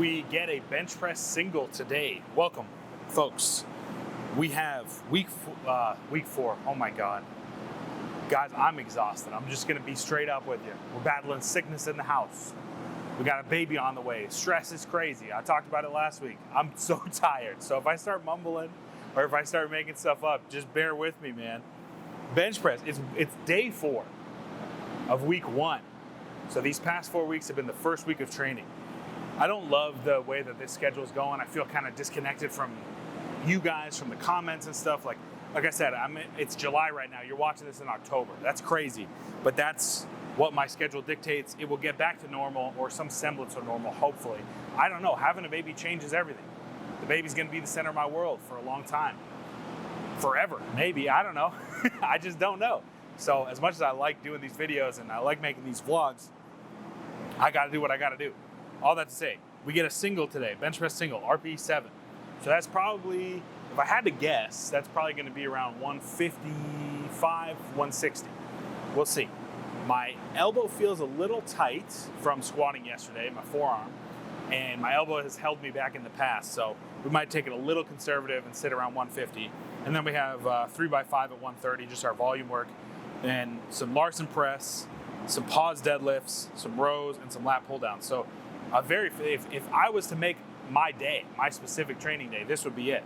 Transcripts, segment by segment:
We get a bench press single today. Welcome, folks. We have week 4. Oh my God. Guys, I'm exhausted. I'm just gonna be straight up with you. We're battling sickness in the house. We got a baby on the way. Stress is crazy. I talked about it last week. I'm so tired. So if I start mumbling or if I start making stuff up, just bear with me, man. Bench press, it's day 4 of week 1. So these past 4 weeks have been the first week of training. I don't love the way that this schedule is going. I feel kind of disconnected from you guys, from the comments and stuff. Like I said, it's July right now. You're watching this in October. That's crazy. But that's what my schedule dictates. It will get back to normal or some semblance of normal, hopefully. I don't know. Having a baby changes everything. The baby's going to be the center of my world for a long time. Forever, maybe. I don't know. I just don't know. So as much as I like doing these videos and I like making these vlogs, I got to do what I got to do. All that to say, we get a single today, bench press single, RPE 7. So that's probably, if I had to guess, that's probably going to be around 155, 160. We'll see. My elbow feels a little tight from squatting yesterday, my forearm, and my elbow has held me back in the past. So we might take it a little conservative and sit around 150. And then we have 3x5 at 130, just our volume work, and some Larsen Press, some pause deadlifts, some rows, and some lat pulldowns. So if I was to make my day, my specific training day, this would be it.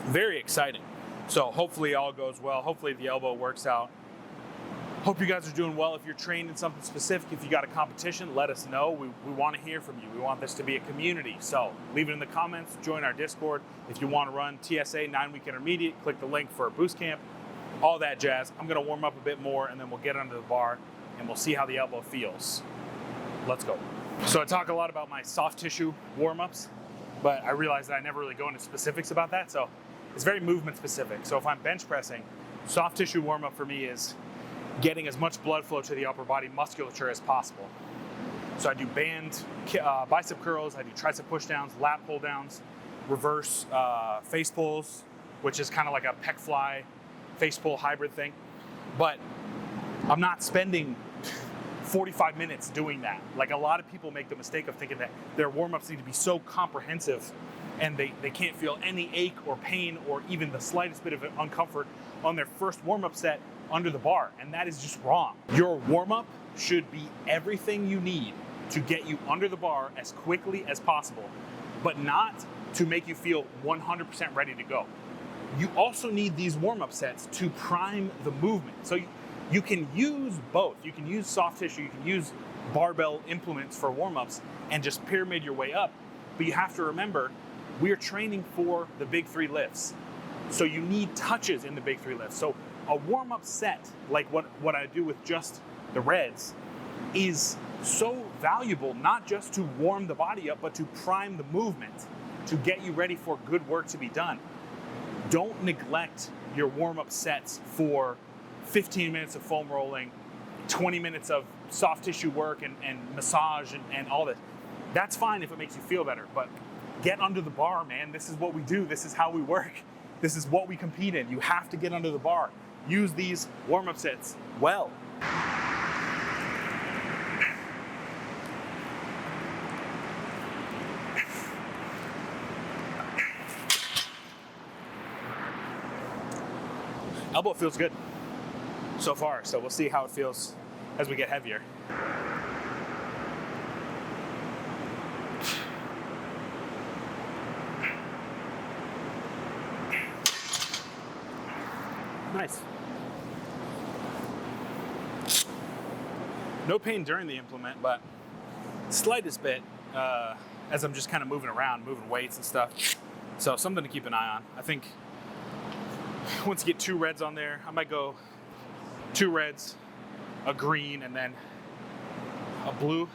Very exciting. So hopefully all goes well. Hopefully the elbow works out. Hope you guys are doing well. If you're trained in something specific, if you got a competition, let us know. We want to hear from you. We want this to be a community. So leave it in the comments, join our Discord. If you want to run TSA 9-week intermediate, click the link for a boost camp, all that jazz. I'm going to warm up a bit more and then we'll get under the bar and we'll see how the elbow feels. Let's go. So I talk a lot about my soft tissue warm-ups, but I realize that I never really go into specifics about that. So it's very movement specific. So if I'm bench pressing, soft tissue warm-up for me is getting as much blood flow to the upper body musculature as possible. So I do band bicep curls, I do tricep pushdowns, lat pull downs, reverse face pulls, which is kind of like a pec fly face pull hybrid thing. But I'm not spending 45 minutes doing that. Like a lot of people make the mistake of thinking that their warm-ups need to be so comprehensive and they can't feel any ache or pain or even the slightest bit of uncomfort on their first warm-up set under the bar, and that is just wrong. Your warm-up should be everything you need to get you under the bar as quickly as possible, but not to make you feel 100% ready to go. You also need these warm-up sets to prime the movement. So you can use both. You can use soft tissue, you can use barbell implements for warm-ups and just pyramid your way up. But you have to remember, we are training for the big 3 lifts. So you need touches in the big 3 lifts. So a warm-up set, like what I do with just the reds, is so valuable, not just to warm the body up, but to prime the movement, to get you ready for good work to be done. Don't neglect your warm-up sets for 15 minutes of foam rolling, 20 minutes of soft tissue work and massage and all this. That's fine if it makes you feel better, but get under the bar, man. This is what we do. This is how we work. This is what we compete in. You have to get under the bar. Use these warm-up sets well. Elbow feels good so far, so we'll see how it feels as we get heavier. Nice. No pain during the implement, but slightest bit as I'm just kind of moving around, moving weights and stuff. So something to keep an eye on. I think once you get 2 reds on there, I might go 2 reds, a green, and then a blue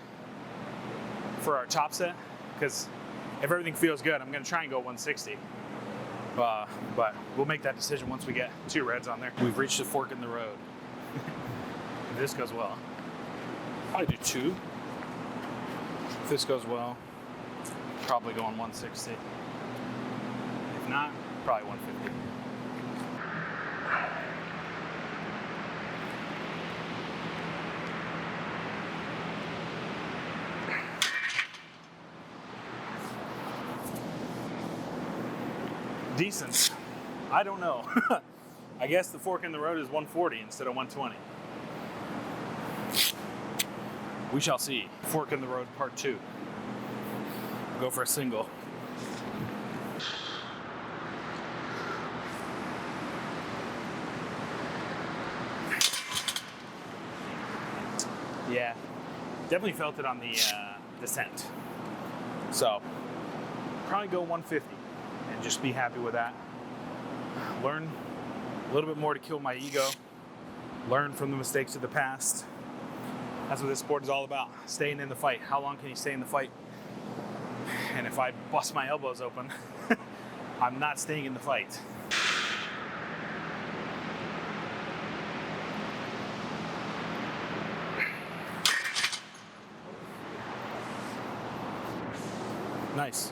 for our top set. Because if everything feels good, I'm going to try and go 160. But we'll make that decision once we get 2 reds on there. We've reached a fork in the road. If this goes well, probably do 2. If this goes well, probably going 160. If not, probably 150. Decent. I don't know. I guess the fork in the road is 140 instead of 120. We shall see. Fork in the road part 2. We'll go for a single. Yeah, definitely felt it on the descent. So, probably go 150 and just be happy with that. Learn a little bit more to kill my ego. Learn from the mistakes of the past. That's what this sport is all about, staying in the fight. How long can you stay in the fight? And if I bust my elbows open, I'm not staying in the fight. Nice.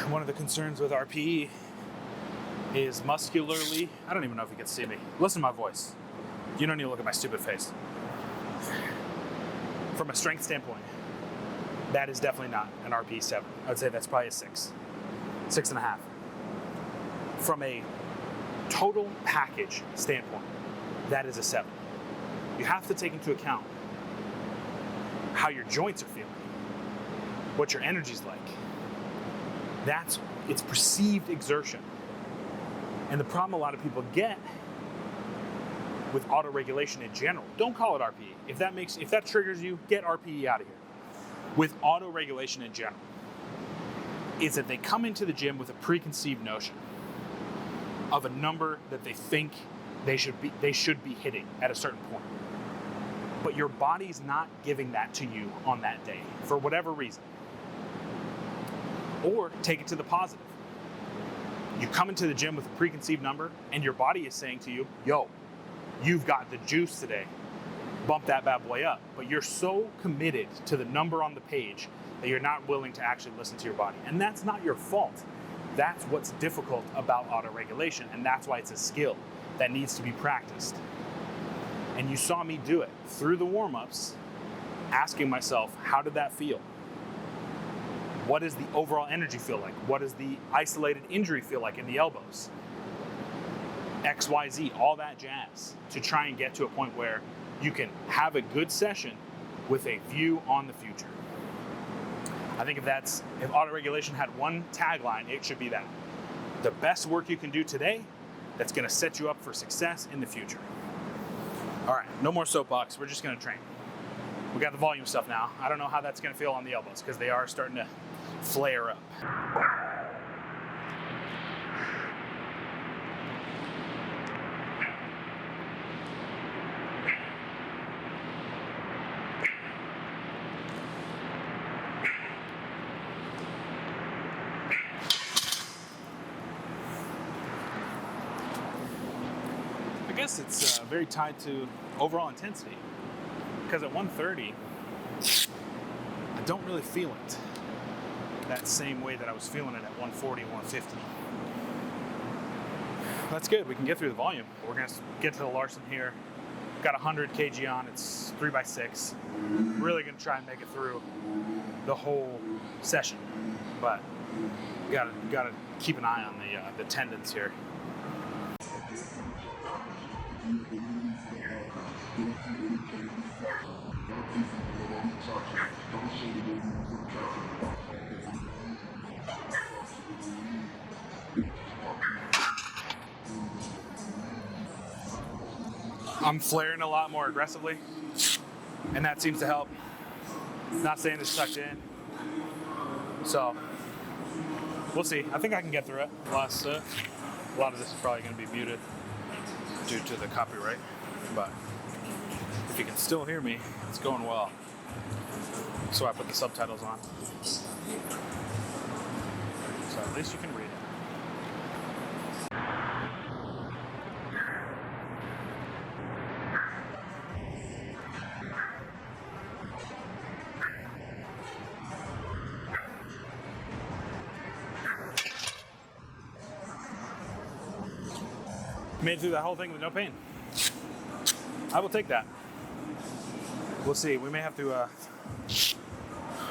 One of the concerns with RPE is muscularly, I don't even know if you can see me. Listen to my voice. You don't need to look at my stupid face. From a strength standpoint, that is definitely not an RPE 7. I would say that's probably a 6, 6.5. From a total package standpoint, that is a 7. You have to take into account how your joints are feeling, what your energy's like. It's perceived exertion. And the problem a lot of people get with auto-regulation in general, don't call it RPE. If that triggers you, get RPE out of here. With auto-regulation in general, is that they come into the gym with a preconceived notion of a number that they think they should be hitting at a certain point. But your body's not giving that to you on that day for whatever reason. Or take it to the positive. You come into the gym with a preconceived number and your body is saying to you, yo, you've got the juice today. Bump that bad boy up. But you're so committed to the number on the page that you're not willing to actually listen to your body. And that's not your fault. That's what's difficult about auto-regulation, and that's why it's a skill that needs to be practiced. And you saw me do it through the warm-ups, asking myself, how did that feel? What does the overall energy feel like? What does the isolated injury feel like in the elbows? X, Y, Z, all that jazz, to try and get to a point where you can have a good session with a view on the future. I think if auto-regulation had one tagline, it should be that. The best work you can do today that's gonna set you up for success in the future. All right, no more soapbox, we're just gonna train. We got the volume stuff now. I don't know how that's gonna feel on the elbows because they are starting to flare up. I guess it's very tied to overall intensity, because at 130, I don't really feel it that same way that I was feeling it at 140, 150. That's good, we can get through the volume. We're gonna get to the Larsen here. Got 100 kg on, it's 3x6. Really gonna try and make it through the whole session, but gotta keep an eye on the tendons here. I'm flaring a lot more aggressively, and that seems to help. Not saying it's tucked in, so we'll see. I think I can get through it. Last set. A lot of this is probably going to be muted due to the copyright, but if you can still hear me, it's going well. So I put the subtitles on, so at least you can read it. Made it through that whole thing with no pain. I will take that. We'll see. We may have to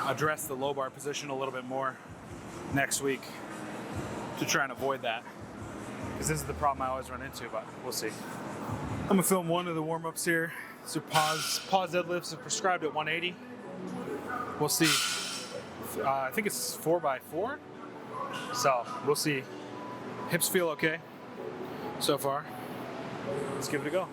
address the low bar position a little bit more. next week to try and avoid that, because this is the problem I always run into, but we'll see. I'm gonna film one of the warm-ups here. So pause deadlifts are prescribed at 180. We'll see. I think it's 4x4. So we'll see. Hips feel okay so far. Let's give it a go.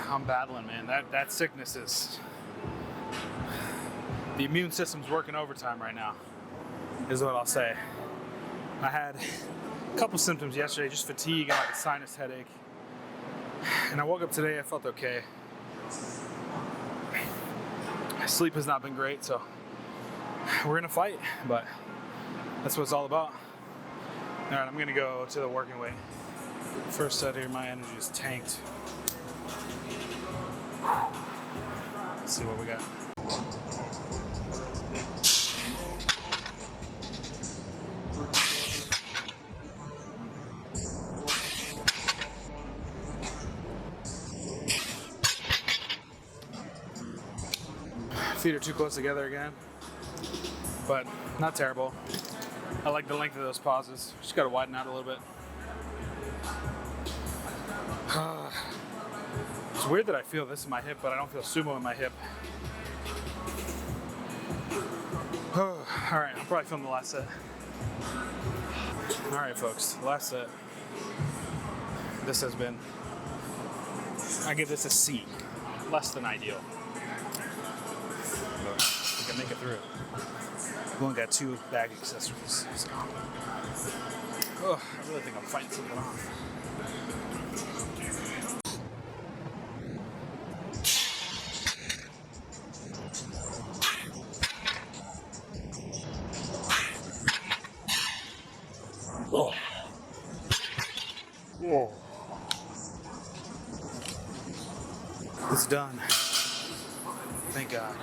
I'm battling, man. That sickness is, the immune system's working overtime right now, is what I'll say. I had a couple symptoms yesterday, just fatigue and like a sinus headache. And I woke up today, I felt okay. Sleep has not been great, so we're gonna fight, but that's what it's all about. All right, I'm gonna go to the working weight. First set here, my energy is tanked. Let's see what we got. Feet are too close together again, but not terrible. I like the length of those pauses. Just gotta widen out a little bit. It's weird that I feel this in my hip, but I don't feel sumo in my hip. All right, I'll probably film the last set. All right, folks, last set. This has been, I give this a C, less than ideal. But we can make it through. We've only got 2 bag accessories. So. I really think I'm fighting something off. It's done. Thank God.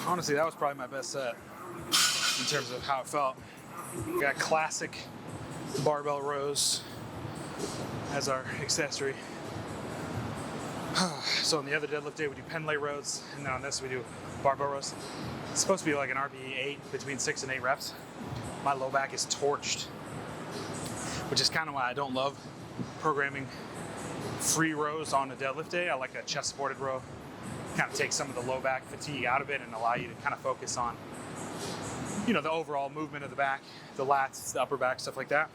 Honestly, that was probably my best set in terms of how it felt. We got classic Barbell Rows as our accessory. So on the other deadlift day, we do pen lay rows, and then on this we do barbell rows. It's supposed to be like an RPE 8 between 6 and 8 reps. My low back is torched, which is kind of why I don't love programming free rows on a deadlift day. I like a chest supported row. Kind of take some of the low back fatigue out of it and allow you to kind of focus on, you know, the overall movement of the back, the lats, the upper back, stuff like that.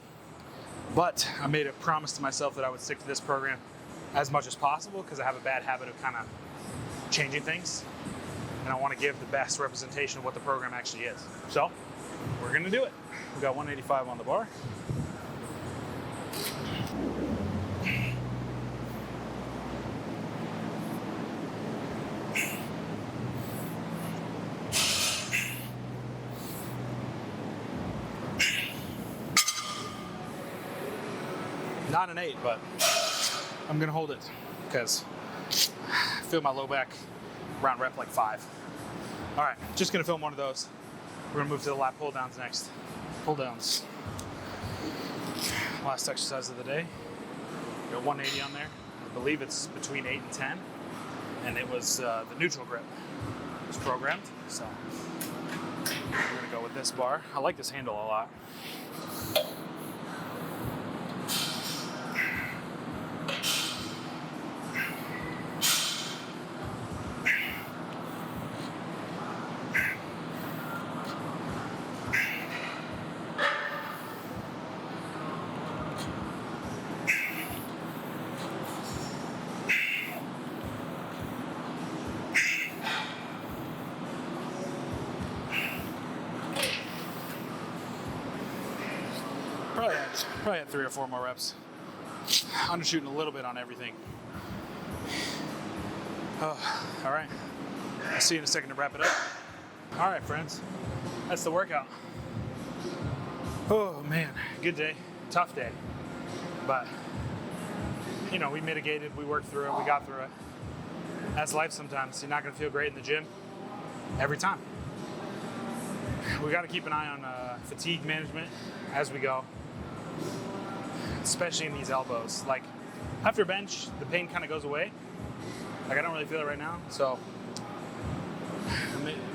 But I made a promise to myself that I would stick to this program as much as possible because I have a bad habit of kind of changing things, and I want to give the best representation of what the program actually is. So we're gonna do it. We got 185 on the bar. Not an 8, but I'm gonna hold it because I feel my low back around rep like 5. All right, just gonna film one of those. We're gonna move to the lat pull-downs next. Pull-downs. Last exercise of the day. Got 180 on there. I believe it's between 8 and 10. And it was the neutral grip. It was programmed, so we're gonna go with this bar. I like this handle a lot. Probably had 3 or 4 more reps. Undershooting a little bit on everything. Oh, all right. I'll see you in a second to wrap it up. All right, friends. That's the workout. Oh, man. Good day. Tough day. But, you know, we mitigated. We worked through it. We got through it. That's life sometimes. You're not going to feel great in the gym. every time. We got to keep an eye on fatigue management as we go, especially in these elbows. Like after bench, the pain kind of goes away. Like I don't really feel it right now, so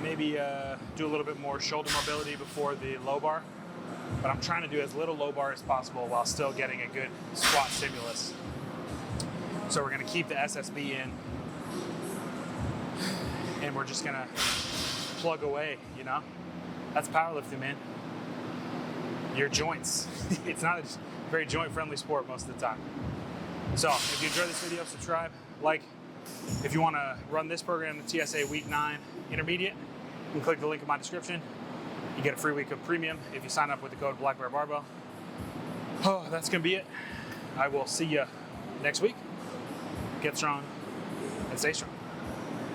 maybe do a little bit more shoulder mobility before the low bar. But I'm trying to do as little low bar as possible while still getting a good squat stimulus. So we're going to keep the SSB in, and we're just going to plug away, you know? That's powerlifting, man. Your joints. It's not a very joint-friendly sport most of the time. So if you enjoyed this video, subscribe, like. If you want to run this program, the TSA Week 9 Intermediate, you can click the link in my description. You get a free week of premium if you sign up with the code Black Bear Barbell. Oh, that's going to be it. I will see you next week. Get strong and stay strong.